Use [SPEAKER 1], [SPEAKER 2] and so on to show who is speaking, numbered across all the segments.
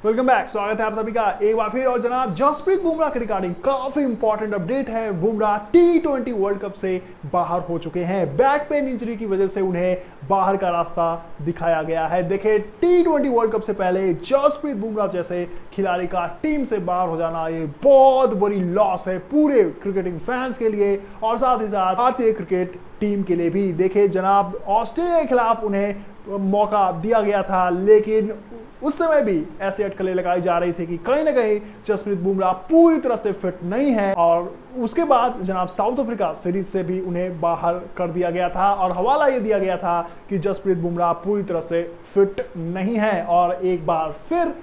[SPEAKER 1] Welcome back. स्वागत है आप सभी का एक बार फिर। और जनाब जसप्रीत बुमराह के रिगार्डिंग काफी इंपॉर्टेंट अपडेट है। बुमराह T20 वर्ल्ड कप से बाहर हो चुके हैं। बैक पेन इंजरी की वजह से उन्हें बाहर का रास्ता दिखाया गया है। देखिए, T20 वर्ल्ड कप से पहले जसप्रीत बुमराह जैसे खिलाड़ी का टीम से बाहर हो जाना ये बहुत बड़ी लॉस है पूरे क्रिकेटिंग फैंस के लिए और साथ ही साथ भारतीय क्रिकेट टीम के लिए भी। देखिए जनाब, ऑस्ट्रेलिया के खिलाफ उन्हें मौका दिया गया था, लेकिन उस समय भी ऐसी अटकलें लगाई जा रही थी कि कहीं ना कहीं जसप्रीत बुमराह पूरी तरह से फिट नहीं है। और उसके बाद जनाब साउथ अफ्रीका सीरीज से भी उन्हें बाहर कर दिया गया था और हवाला ये दिया गया था कि जसप्रीत बुमराह पूरी तरह से फिट नहीं है। और एक बार फिर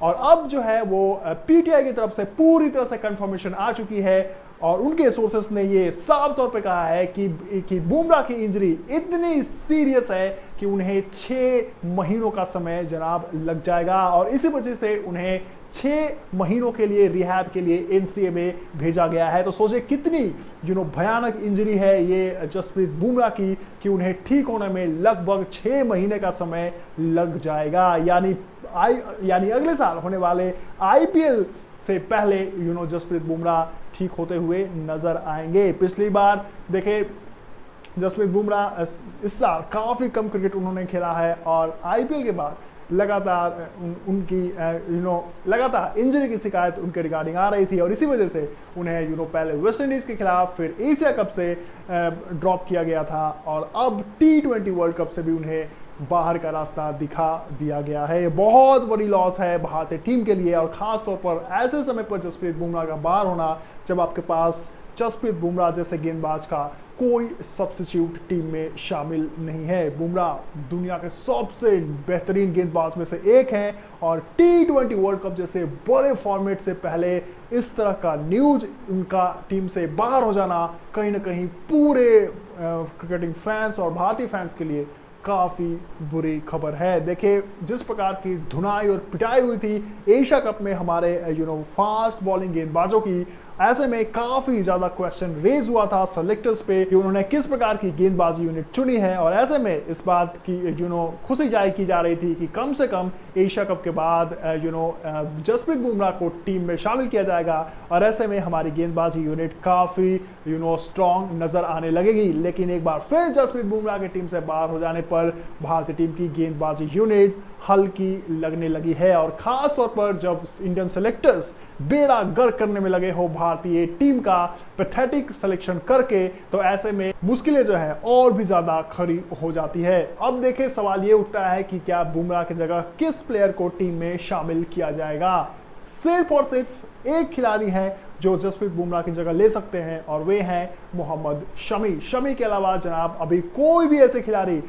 [SPEAKER 1] और अब जो है वो पीटीआई की तरफ से पूरी तरह से कंफर्मेशन आ चुकी है और उनके सोर्सेस ने ये साफ तौर पे कहा है कि बुमराह की इंजरी इतनी सीरियस है कि उन्हें 6 महीनों का समय जनाब लग जाएगा और इसी वजह से उन्हें 6 महीनों के लिए रिहैब के लिए एनसीए में भेजा गया है। तो सोचिए कितनी भयानक इंजरी है ये जसप्रीत बुमराह की कि उन्हें ठीक होने में लगभग 6 महीने का समय लग जाएगा। यानी अगले साल होने वाले आईपीएल से पहले जसप्रीत बुमराह ठीक होते हुए नजर आएंगे। पिछली बार देखे जसप्रीत बुमराह इस साल काफी कम क्रिकेट उन्होंने खेला है और आईपीएल के बाद लगातार उनकी लगातार इंजरी की शिकायत उनके रिगार्डिंग आ रही थी और इसी वजह से उन्हें पहले वेस्ट इंडीज के खिलाफ फिर एशिया कप से ड्रॉप किया गया था और अब T20 वर्ल्ड कप से भी उन्हें बाहर का रास्ता दिखा दिया गया है। ये बहुत बड़ी लॉस है भारतीय टीम के लिए और खास तौर पर ऐसे समय पर जसप्रीत बुमराह का बाहर होना जब आपके पास जसप्रीत बुमराह जैसे गेंदबाज का कोई सब्स्टिट्यूट टीम में शामिल नहीं है। बुमराह दुनिया के सबसे बेहतरीन गेंदबाज में से एक हैं और T20 वर्ल्ड कप जैसे बड़े फॉर्मेट से पहले इस तरह का न्यूज उनका टीम से बाहर हो जाना कहीं ना कहीं पूरे क्रिकेटिंग फैंस और भारतीय फैंस के लिए काफी बुरी खबर है। देखिए जिस प्रकार की धुनाई और पिटाई हुई थी एशिया कप में हमारे फास्ट बॉलिंग गेंदबाजों की, ऐसे में काफी ज्यादा क्वेश्चन रेज हुआ था सेलेक्टर्स पे कि उन्होंने किस प्रकार की गेंदबाजी यूनिट चुनी है और ऐसे में इस बात की खुशी जाहिर की जा रही थी कि कम से कम एशिया कप के बाद जसप्रीत बुमराह को टीम में शामिल किया जाएगा और ऐसे में हमारी गेंदबाजी यूनिट काफी स्ट्रॉन्ग नजर आने लगेगी। लेकिन एक बार फिर जसप्रीत बुमराह की टीम से बाहर हो जाने पर भारतीय टीम की गेंदबाजी यूनिट हल्की लगने लगी है और खास तौर पर जब इंडियन सेलेक्टर्स बेड़ा गर्क करने में लगे हो भारतीय टीम का पैथेटिक सिलेक्शन करके, तो ऐसे में मुश्किलें जो है और भी ज्यादा खड़ी हो जाती है। अब देखिए सवाल ये उठता है कि क्या बुमराह की जगह किस प्लेयर को टीम में शामिल किया जाएगा। सिर्फ और सिर्फ एक खिलाड़ी है जो जसप्रीत बुमराह की जगह ले सकते हैं और वे हैं मोहम्मद शमी। शमी के अलावा जनाब अभी कोई भी ऐसे खिलाड़ी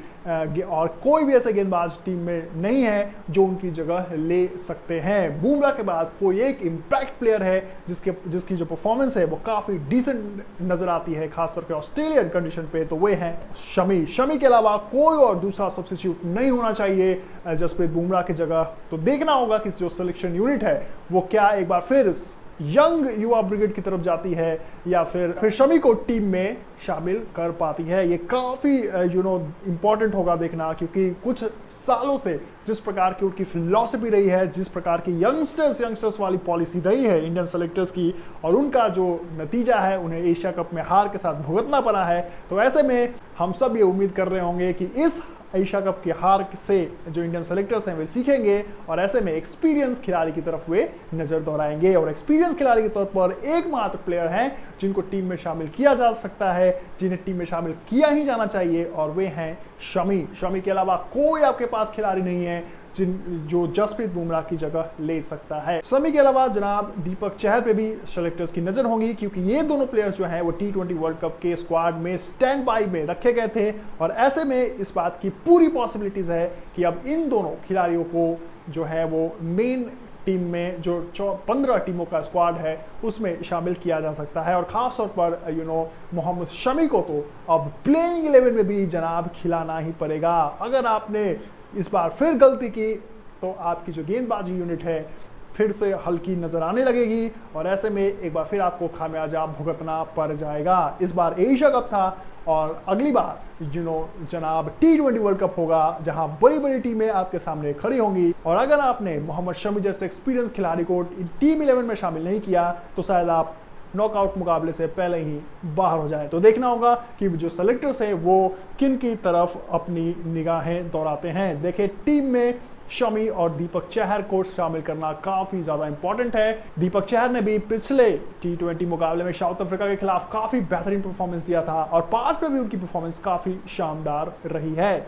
[SPEAKER 1] और कोई भी ऐसे गेंदबाज टीम में नहीं है जो उनकी जगह ले सकते हैं। बुमराह के बाद कोई एक इम्पैक्ट प्लेयर है जिसकी जो परफॉर्मेंस है वो काफी डिसेंट नजर आती है खासतौर पे ऑस्ट्रेलियन कंडीशन पे, तो वे हैं शमी। शमी के अलावा कोई और दूसरा सब्स्टिट्यूट नहीं होना चाहिए जसप्रीत बुमराह की जगह। तो देखना होगा कि जो सिलेक्शन यूनिट है वो क्या एक बार फिर यंग युवा ब्रिगेड की तरफ जाती है या फिर शमी को टीम में शामिल कर पाती है। ये काफी इंपॉर्टेंट होगा देखना, क्योंकि कुछ सालों से जिस प्रकार की उनकी फिलॉसफी रही है, जिस प्रकार की यंगस्टर्स वाली पॉलिसी रही है इंडियन सेलेक्टर्स की और उनका जो नतीजा है उन्हें एशिया कप में हार के साथ भुगतना पड़ा है, तो ऐसे में हम सब ये उम्मीद कर रहे होंगे कि इस एशिया कप की हार से जो इंडियन सेलेक्टर्स हैं वे सीखेंगे और ऐसे में एक्सपीरियंस खिलाड़ी की तरफ वे नजर दोहराएंगे। और एक्सपीरियंस खिलाड़ी के तौर पर एकमात्र प्लेयर हैं जिनको टीम में शामिल किया जा सकता है, जिन्हें टीम में शामिल किया ही जाना चाहिए, और वे हैं शमी। शमी के अलावा कोई आपके पास खिलाड़ी नहीं है जो जसप्रीत बुमराह की जगह ले सकता है। शमी के अलावा जनाब दीपक चहर पे भी सेलेक्टर्स की नजर होंगी, क्योंकि ये दोनों प्लेयर्स जो हैं वो T20 वर्ल्ड कप के स्क्वाड में स्टैंड बाई में रखे गए थे और ऐसे में इस बात की पूरी पॉसिबिलिटीज है कि अब इन दोनों खिलाड़ियों को जो है वो मेन टीम में जो 15 टीमों का स्क्वाड है उसमें शामिल किया जा सकता है। और खास तौर पर मोहम्मद शमी को तो अब प्लेइंग 11 में भी जनाब खिलाना ही पड़ेगा। अगर आपने इस बार फिर गलती की तो आपकी जो गेंदबाजी यूनिट है फिर से हल्की नजर आने लगेगी और ऐसे में एक बार फिर आपको खामियाजा भुगतना पड़ जाएगा। इस बार एशिया कप था और अगली बार जनाब T20 वर्ल्ड कप होगा जहां बड़ी बड़ी टीमें आपके सामने खड़ी होंगी। और अगर आपने मोहम्मद शमी जैसे एक्सपीरियंस खिलाड़ी को टीम 11 में शामिल नहीं किया तो शायद आप नॉकआउट मुकाबले से पहले ही बाहर हो जाए। तो देखना होगा कि जो सेलेक्टर्स है वो किन की तरफ अपनी निगाहें दौड़ाते हैं। देखिए, टीम में शमी और दीपक चहर को शामिल करना काफी ज्यादा इंपॉर्टेंट है। दीपक चहर ने भी पिछले T20 मुकाबले में साउथ अफ्रीका के खिलाफ काफी बेहतरीन परफॉर्मेंस दिया था और पास में भी उनकी परफॉर्मेंस काफी शानदार रही है।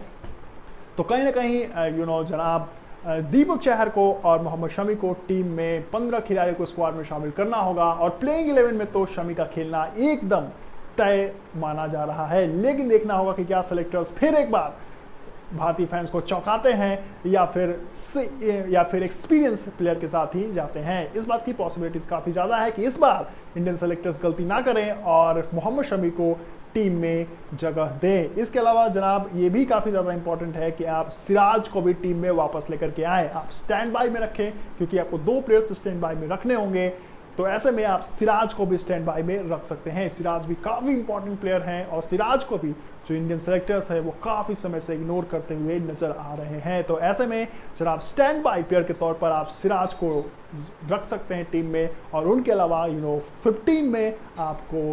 [SPEAKER 1] तो कहीं ना कहीं जनाब दीपक चहर को और मोहम्मद शमी को टीम में 15 खिलाड़ियों को स्क्वाड में शामिल करना होगा और प्लेइंग 11 में तो शमी का खेलना एकदम तय माना जा रहा है। लेकिन देखना होगा कि क्या सेलेक्टर्स फिर एक बार भारतीय फैंस को चौंकाते हैं या फिर एक्सपीरियंस प्लेयर के साथ ही जाते हैं। इस बात की पॉसिबिलिटीज काफी ज्यादा है कि इस बार इंडियन सेलेक्टर्स गलती ना करें और मोहम्मद शमी को टीम में जगह दें। इसके अलावा जनाब ये भी काफी ज्यादा इंपॉर्टेंट है कि आप सिराज को भी टीम में वापस लेकर के आए, आप स्टैंड बाय में रखें क्योंकि आपको 2 प्लेयर्स स्टैंड बाय में रखने होंगे। तो ऐसे में आप सिराज को भी स्टैंड बाय में रख सकते हैं। सिराज भी काफी इंपॉर्टेंट प्लेयर हैं और सिराज को भी जो इंडियन सेलेक्टर्स है वो काफी समय से इग्नोर करते हुए नजर आ रहे हैं। तो ऐसे में जनाब स्टैंड बाय प्लेयर के तौर पर आप सिराज को रख सकते हैं टीम में और उनके अलावा 15 में आपको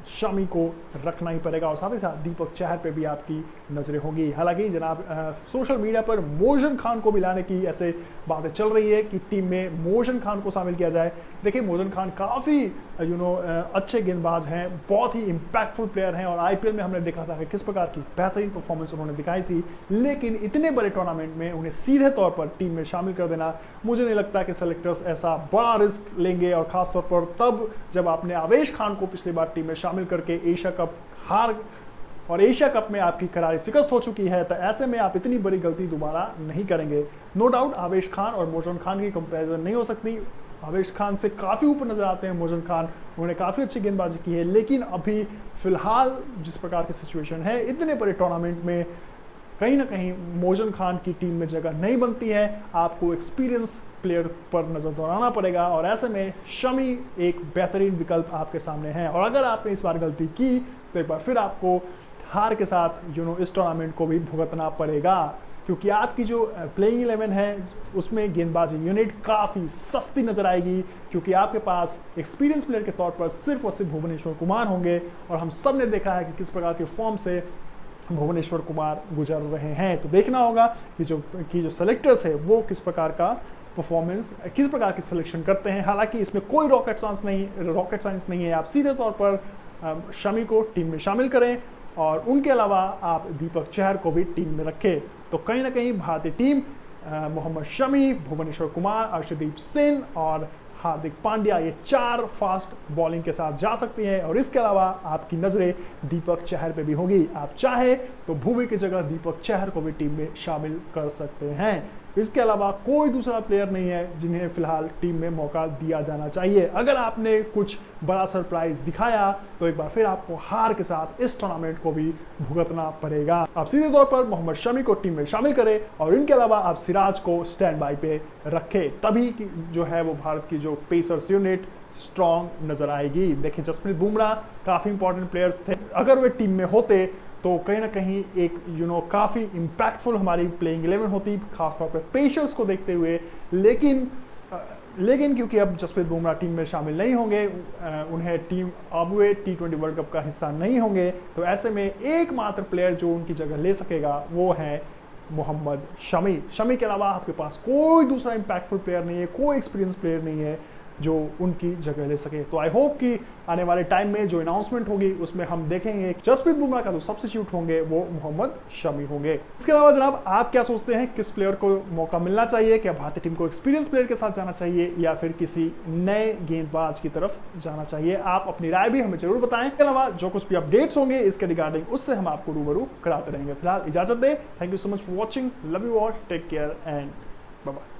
[SPEAKER 1] शमी को रखना ही पड़ेगा और साथ ही साथ दीपक चहर पे भी आपकी नजरें होंगी। हालांकि जनाब सोशल मीडिया पर मोहसिन खान को भी लाने की ऐसे बातें चल रही है कि टीम में मोहसिन खान को शामिल किया जाए। देखिए, मोहसिन खान काफ़ी अच्छे गेंदबाज हैं, बहुत ही इम्पैक्टफुल प्लेयर हैं और आईपीएल में हमने देखा था कि किस प्रकार की बेहतरीन परफॉर्मेंस उन्होंने दिखाई थी। लेकिन इतने बड़े टूर्नामेंट में उन्हें सीधे तौर पर टीम में शामिल कर देना, मुझे नहीं लगता कि सेलेक्टर्स ऐसा बड़ा रिस्क लेंगे और खासतौर पर तब जब आपने आवेश खान को पिछली बार टीम में शामिल करके एशिया कप हार और एशिया कप में आपकी करारी शिकस्त हो चुकी है। तो ऐसे में आप इतनी बड़ी गलती दोबारा नहीं करेंगे। नो डाउट आवेश खान और मोहसिन खान की कंपैरिजन नहीं हो सकती। आवेश खान से काफ़ी ऊपर नजर आते हैं मोहसिन खान, उन्होंने काफ़ी अच्छी गेंदबाजी की है। लेकिन अभी फिलहाल जिस प्रकार की सिचुएशन है, इतने बड़े टूर्नामेंट में कहीं ना कहीं मोहसिन खान की टीम में जगह नहीं बनती है। आपको एक्सपीरियंस प्लेयर पर नजर दौड़ाना पड़ेगा और ऐसे में शमी एक बेहतरीन विकल्प आपके सामने है। और अगर आपने इस बार गलती की तो एक बार फिर आपको हार के साथ इस टूर्नामेंट को भी भुगतना पड़ेगा क्योंकि आपकी जो प्लेइंग 11 है उसमें गेंदबाजी यूनिट काफ़ी सस्ती नजर आएगी क्योंकि आपके पास एक्सपीरियंस प्लेयर के तौर पर सिर्फ और सिर्फ भुवनेश्वर कुमार होंगे और हम सब ने देखा है कि किस प्रकार के फॉर्म से भुवनेश्वर कुमार गुजर रहे हैं। तो देखना होगा कि जो सेलेक्टर्स है वो किस प्रकार का परफॉर्मेंस, किस प्रकार की सिलेक्शन करते हैं। हालांकि इसमें कोई रॉकेट साइंस नहीं है। आप सीधे तौर पर शमी को टीम में शामिल करें और उनके अलावा आप दीपक चहर को भी टीम में रखें। तो कहीं ना कहीं भारतीय टीम मोहम्मद शमी, भुवनेश्वर कुमार, अर्शदीप सिंह और हार्दिक पांड्या ये 4 फास्ट बॉलिंग के साथ जा सकती है और इसके अलावा आपकी नजरें दीपक चहर पे भी होगी। आप चाहे तो भुवी की जगह दीपक चहर को भी टीम में शामिल कर सकते हैं। इसके अलावा कोई दूसरा प्लेयर नहीं है जिन्हें फिलहाल टीम में मौका दिया जाना चाहिए। अगर आपने कुछ बड़ा सरप्राइज दिखाया तो एक बार फिर आपको हार के साथ इस टूर्नामेंट को भी भुगतना पड़ेगा। आप सीधे तौर पर मोहम्मद शमी को टीम में शामिल करें और इनके अलावा आप सिराज को स्टैंड बाय पे रखें, तभी जो है वो भारत की जो पेसर्स यूनिट स्ट्रॉन्ग नजर आएगी। देखिए, जसप्रीत बुमराह काफी इंपॉर्टेंट प्लेयर्स थे, अगर वे टीम में होते तो कहीं ना कहीं एक काफ़ी इम्पैक्टफुल हमारी प्लेइंग 11 होती, खासतौर पर पेसर्स को देखते हुए। लेकिन क्योंकि अब जसप्रीत बुमराह टीम में शामिल नहीं होंगे, उन्हें अब वे T20 वर्ल्ड कप का हिस्सा नहीं होंगे, तो ऐसे में एकमात्र प्लेयर जो उनकी जगह ले सकेगा वो है मोहम्मद शमी। शमी के अलावा आपके पास कोई दूसरा इम्पैक्टफुल प्लेयर नहीं है, कोई एक्सपीरियंस प्लेयर नहीं है जो उनकी जगह ले सके। तो आई होप कि आने वाले टाइम में जो अनाउंसमेंट होगी उसमें हम देखेंगे जसप्रीत बुमराह का जो सब्स्टिट्यूट होंगे वो मोहम्मद शमी होंगे। इसके अलावा जनाब आप क्या सोचते हैं, किस प्लेयर को मौका मिलना चाहिए? क्या भारतीय टीम को एक्सपीरियंस प्लेयर के साथ जाना चाहिए या फिर किसी नए गेंदबाज की तरफ जाना चाहिए? आप अपनी राय भी हमें जरूर बताएं। इसके अलावा जो कुछ भी अपडेट्स होंगे इसके रिगार्डिंग उससे हम आपको रूबरू कराते रहेंगे। फिलहाल इजाजत दें। Thank you so much for watching, love you all, take care and bye bye.